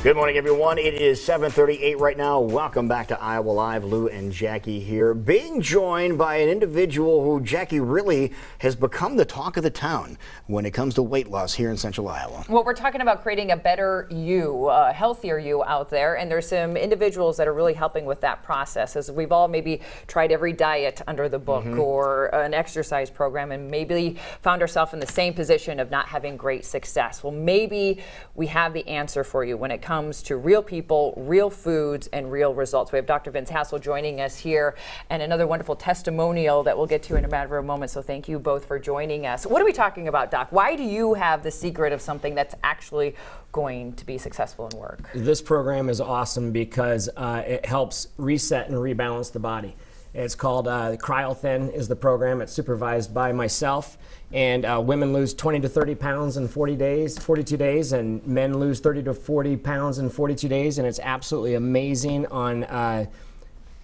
Good morning, everyone. It is 7:38 right now. Welcome back to Iowa Live. Lou and Jackie here, being joined by an individual who, Jackie, really has become the talk of the town when it comes to weight loss here in Central Iowa. Well, we're talking about creating a better you, healthier you out there, and there's some individuals that are really helping with that process, as we've all maybe tried every diet under the book or an exercise program and maybe found ourselves in the same position of not having great success. Well, maybe we have the answer for you when it comes to real people, real foods, and real results. We have Dr. Vince Hassel joining us here, and another wonderful testimonial that we'll get to in a matter of a moment, so thank you both for joining us. What are we talking about, Doc? Why do you have the secret of something that's actually going to be successful and work? This program is awesome because it helps reset and rebalance the body. It's called CryoThin is the program. It's supervised by myself, and women lose 20 to 30 pounds in 42 days, and men lose 30 to 40 pounds in 42 days, and it's absolutely amazing on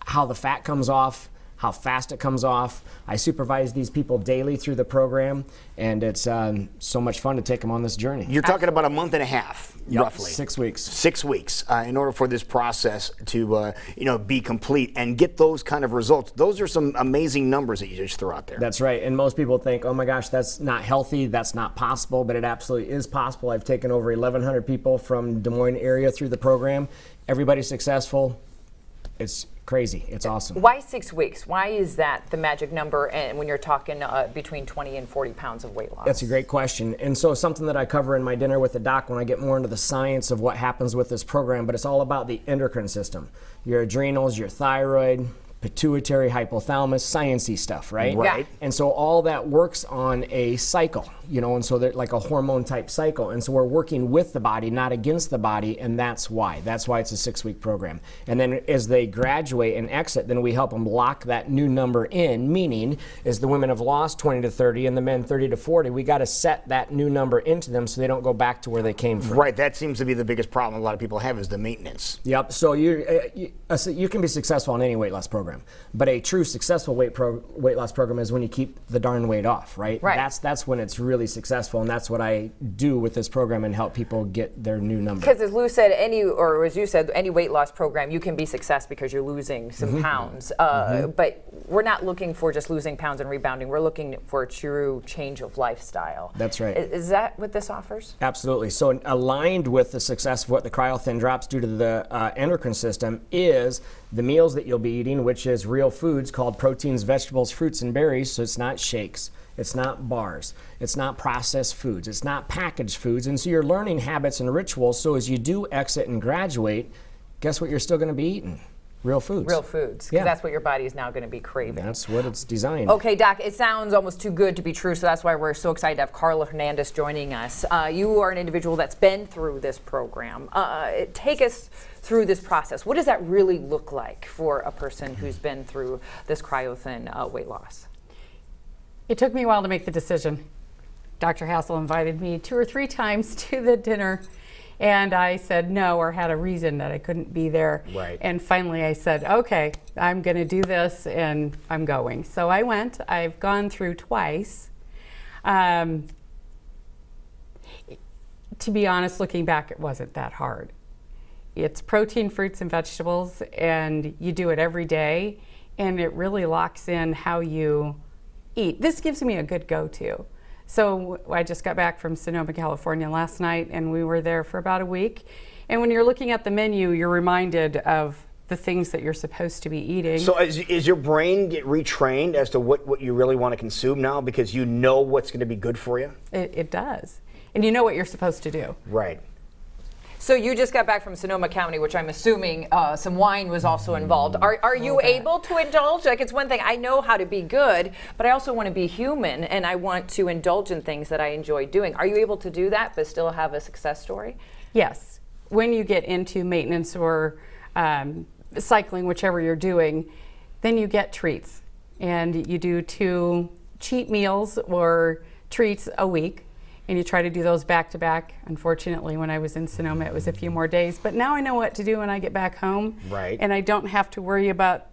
how the fat comes off, how fast it comes off. I supervise these people daily through the program, and it's so much fun to take them on this journey. You're talking about a month and a half, roughly. 6 weeks. 6 weeks in order for this process to be complete and get those kind of results. Those are some amazing numbers that you just threw out there. That's right, and most people think, oh my gosh, that's not healthy, that's not possible, but it absolutely is possible. I've taken over 1,100 people from Des Moines area through the program. Everybody's successful. It's crazy. It's awesome. Why 6 weeks? Why is that the magic number, and when you're talking between 20 and 40 pounds of weight loss? That's a great question. And so something that I cover in my dinner with the doc when I get more into the science of what happens with this program, but it's all about the endocrine system. Your adrenals, your thyroid, pituitary, hypothalamus, sciencey stuff, right? Right. Yeah. And so all that works on a cycle, and so they're like a hormone type cycle. And so we're working with the body, not against the body, and that's why. That's why it's a 6-week program. And then as they graduate and exit, then we help them lock that new number in, meaning as the women have lost 20 to 30 and the men 30 to 40, we got to set that new number into them so they don't go back to where they came from. Right, that seems to be the biggest problem a lot of people have is the maintenance. Yep, so you can be successful in any weight loss program. But a true successful weight loss program is when you keep the darn weight off, right? Right. That's when it's really successful, and that's what I do with this program and help people get their new number. Because as Lou said, as you said, any weight loss program, you can be success because you're losing some pounds. But we're not looking for just losing pounds and rebounding. We're looking for a true change of lifestyle. That's right. Is that what this offers? Absolutely. So aligned with the success of what the CryoThin drops due to the endocrine system is the meals that you'll be eating, which is real foods called proteins, vegetables, fruits, and berries. So it's not shakes. It's not bars. It's not processed foods. It's not packaged foods. And so you're learning habits and rituals. So as you do exit and graduate, guess what you're still going to be eating? Real foods. Real foods, because that's what your body is now going to be craving. That's what it's designed. Okay, Doc, it sounds almost too good to be true, so that's why we're so excited to have Carla Hernandez joining us. You are an individual that's been through this program. Take us through this process. What does that really look like for a person who's been through this CryoThin weight loss? It took me a while to make the decision. Dr. Hassel invited me 2 or 3 times to the dinner, and I said no, or had a reason that I couldn't be there. Right. And finally I said, okay, I'm going to do this, and I'm going. So I went. I've gone through twice. To be honest, looking back, it wasn't that hard. It's protein, fruits, and vegetables, and you do it every day, and it really locks in how you eat. This gives me a good go-to. So I just got back from Sonoma, California last night, and we were there for about a week. And when you're looking at the menu, you're reminded of the things that you're supposed to be eating. So is your brain get retrained as to what you really want to consume now because you know what's going to be good for you? It does. And you know what you're supposed to do. Right. So you just got back from Sonoma County, which I'm assuming some wine was also involved. Are you able to indulge? Like, it's one thing, I know how to be good, but I also want to be human, and I want to indulge in things that I enjoy doing. Are you able to do that but still have a success story? Yes. When you get into maintenance or cycling, whichever you're doing, then you get treats. And you do 2 cheat meals or treats a week. And you try to do those back to back. Unfortunately, when I was in Sonoma, it was a few more days. But now I know what to do when I get back home. Right. And I don't have to worry about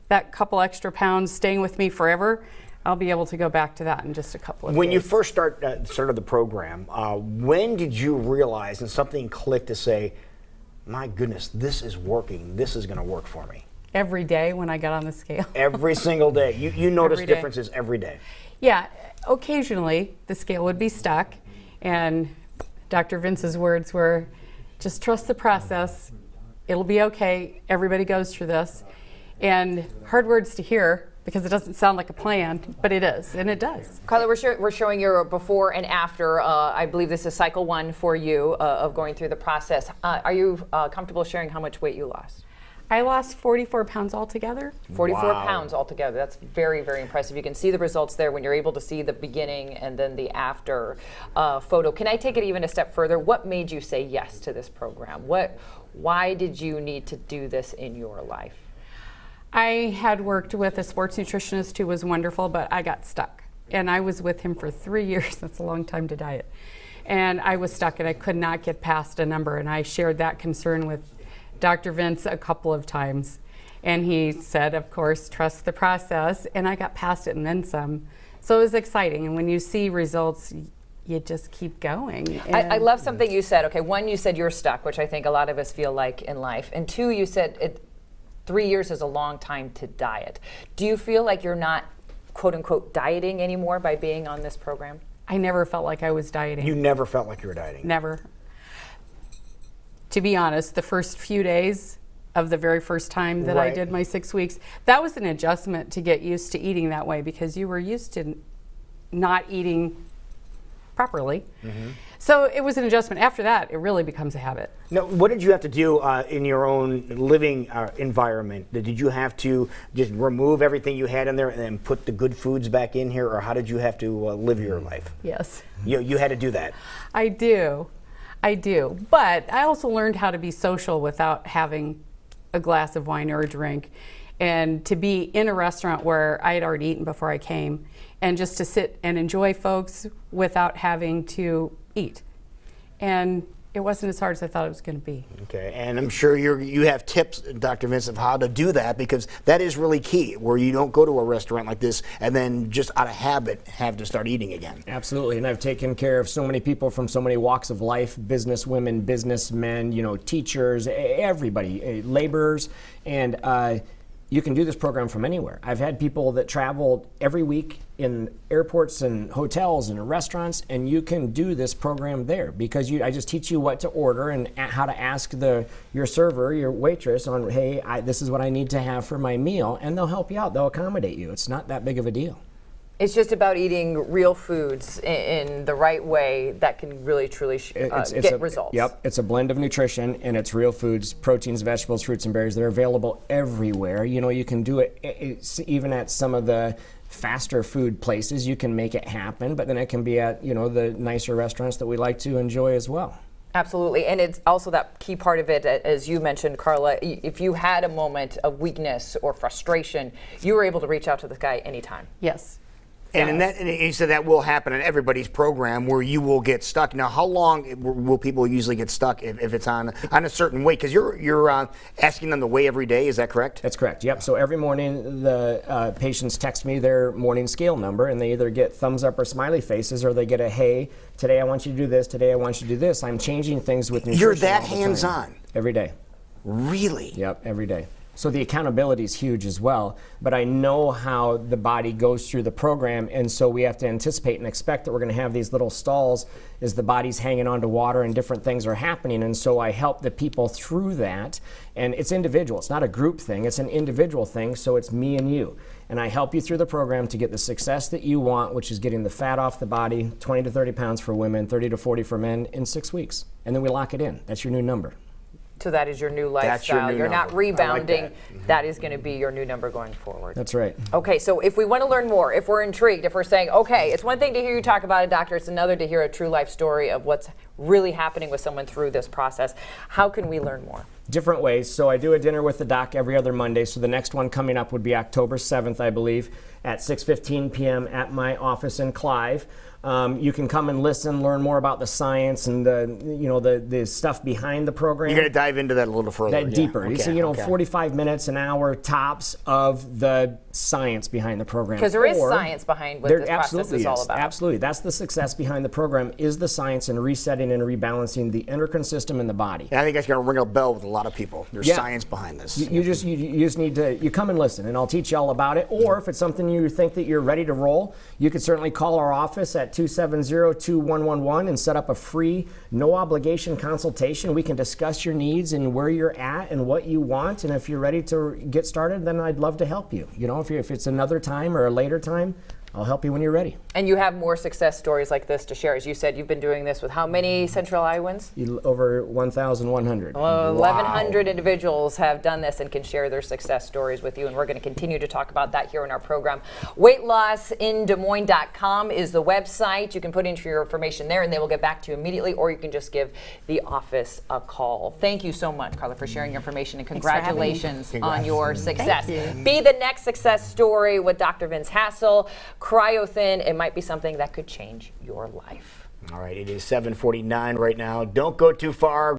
that couple extra pounds staying with me forever. I'll be able to go back to that in just a couple of days. When you first started the program, when did you realize and something clicked to say, my goodness, this is working. This is going to work for me? Every day when I got on the scale. Every single day. You notice Every day. differences every day. Yeah, occasionally the scale would be stuck, and Dr. Vince's words were, just trust the process. It'll be okay. Everybody goes through this. And hard words to hear, because it doesn't sound like a plan, but it is, and it does. Carla, we're showing your before and after. I believe this is cycle 1 for you of going through the process. Are you comfortable sharing how much weight you lost? I lost 44 pounds altogether. 44 Wow. pounds altogether. That's very, very impressive. You can see the results there when you're able to see the beginning and then the after photo. Can I take it even a step further? What made you say yes to this program? Why did you need to do this in your life? I had worked with a sports nutritionist who was wonderful, but I got stuck. And I was with him for 3 years. That's a long time to diet. And I was stuck, and I could not get past a number. And I shared that concern with Dr. Vince a couple of times. And he said, of course, trust the process. And I got past it and then some. So it was exciting. And when you see results, you just keep going. I love something you said. Okay, 1, you said you're stuck, which I think a lot of us feel like in life. And 2, you said 3 years is a long time to diet. Do you feel like you're not, quote unquote, dieting anymore by being on this program? I never felt like I was dieting. You never felt like you were dieting? Never. To be honest, the first few days of the very first time that I did my 6 weeks, that was an adjustment to get used to eating that way, because you were used to not eating properly. So it was an adjustment. After that, it really becomes a habit. Now, what did you have to do in your own living environment? Did you have to just remove everything you had in there and then put the good foods back in here, or how did you have to live your life? Yes. You had to do that. I do. But I also learned how to be social without having a glass of wine or a drink, and to be in a restaurant where I had already eaten before I came, and just to sit and enjoy folks without having to eat. And it wasn't as hard as I thought it was going to be. Okay, and I'm sure you have tips, Dr. Vince, of how to do that, because that is really key, where you don't go to a restaurant like this and then just out of habit have to start eating again. Absolutely, and I've taken care of so many people from so many walks of life, business women, businessmen, teachers, everybody, laborers, and you can do this program from anywhere. I've had people that travel every week in airports and hotels and restaurants, and you can do this program there, because I just teach you what to order and how to ask your server, your waitress, on, hey, this is what I need to have for my meal, and they'll help you out. They'll accommodate you. It's not that big of a deal. It's just about eating real foods in the right way that can really, truly get results. Yep, it's a blend of nutrition, and it's real foods, proteins, vegetables, fruits, and berries. They're available everywhere. You can do it even at some of the faster food places. You can make it happen, but then it can be at the nicer restaurants that we like to enjoy as well. Absolutely, and it's also that key part of it, as you mentioned, Carla, if you had a moment of weakness or frustration, you were able to reach out to this guy anytime. Yes. And you said that will happen in everybody's program, where you will get stuck. Now, how long will people usually get stuck if it's on a certain weight? Because you're asking them to weigh every day. Is that correct? That's correct. Yep. So every morning the patients text me their morning scale number, and they either get thumbs up or smiley faces, or they get a, hey, today I want you to do this. Today I want you to do this. I'm changing things with nutrition. You're that all the time. hands-on? Every day. Really? Yep. Every day. So the accountability is huge as well, but I know how the body goes through the program, and so we have to anticipate and expect that we're going to have these little stalls as the body's hanging on to water and different things are happening, and so I help the people through that, and it's individual. It's not a group thing, it's an individual thing, so it's me and you. And I help you through the program to get the success that you want, which is getting the fat off the body, 20 to 30 pounds for women, 30 to 40 for men in 6 weeks. And then we lock it in. That's your new number. So that is your new lifestyle. That's your new You're number. not rebounding. I like That is going to be your new number going forward. That's right. Okay, so if we want to learn more, if we're intrigued, if we're saying, okay, it's one thing to hear you talk about it, doctor, it's another to hear a true life story of what's really happening with someone through this process, how can we learn more? Different ways. So I do a dinner with the doc every other Monday. So the next one coming up would be October 7th, I believe, at 6:15 p.m. at my office in Clive. You can come and listen, learn more about the science and the stuff behind the program. You're going to dive into that a little further. Deeper. Okay, So 45 minutes, an hour tops of the science behind the program. Because there is science behind what this process is all about. Absolutely. That's the success behind the program, is the science in resetting and rebalancing the endocrine system in the body. And I think that's going to ring a bell with a lot of people. There's science behind this. You just need to come and listen, and I'll teach you all about it. Or if it's something you think that you're ready to roll, you can certainly call our office at 270-2111 and set up a free, no obligation consultation. We can discuss your needs and where you're at and what you want. And if you're ready to get started, then I'd love to help you. If it's another time or a later time, I'll help you when you're ready. And you have more success stories like this to share. As you said, you've been doing this with how many Central Iowans? Over 1,100. 1,100 individuals have done this and can share their success stories with you, and we're going to continue to talk about that here in our program. WeightLossInDesMoines.com is the website. You can put in your information there, and they will get back to you immediately, or you can just give the office a call. Thank you so much, Carla, for sharing your information, and congratulations on your success. Be the next success story with Dr. Vince Hassel. CryoThin, it might be something that could change your life. All right, it is 7:49 right now. Don't go too far.